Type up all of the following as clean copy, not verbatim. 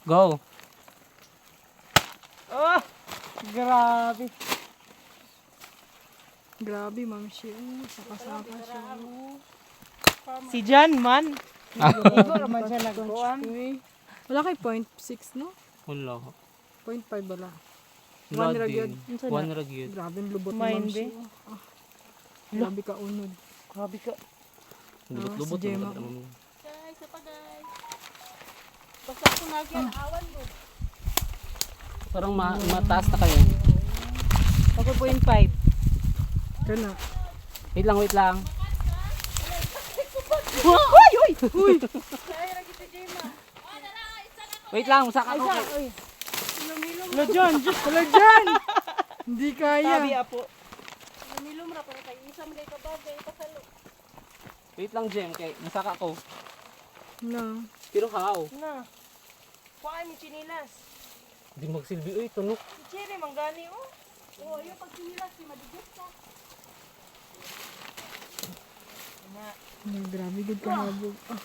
Go. Oh! Grabe. Grabe, ma'am siya. Saka-saka siya. Si John man. Igo naman siya nagkuhan. Uy. Wala kay 0.6, no? Wala. 0.5 bala. Wala One ragyod. din. One ragyod. Grabe, ang lubot ni Kumain, ma'am be. siya. Ah. Grabe ka unod. Grabe ka. Lubot-lubot. si Gemma. Guys, apa guys? Basta ako nagyan, awan do. Parang mataas na kayo. Ako 0.5. Kana. Wait lang, wait lang. Uy! Uy! Uy! Wait lang, usaka ko. Lo John! Wala dyan! Hindi kaya. Sabi apo. Namilom ra pero kay isa man kay kabagay pasalo. Wait lang, Jem. Kay nasaka ko. No. Pero how? Na. Kuhaan ni chinilas. Di magsilbi. Uy, tunok. Si Cherry manggani oh. Oh, yung pag sinilas si madigos ka. Grabe, good kahabog. Ah.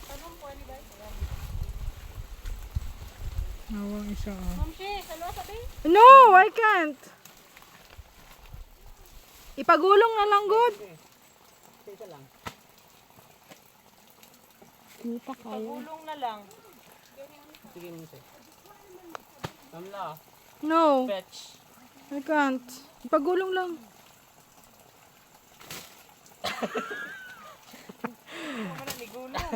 Tanong po ani ba? Nawang isa. Ah. Ma'am She, ano sabi? No, I can't. Ipagulong na lang, good. Isa lang. Kita kaya. Pagulong na lang. Sige, Minse. Mamla. No, Fetch. I can't. Ipagulong lang. Wala ni gulong.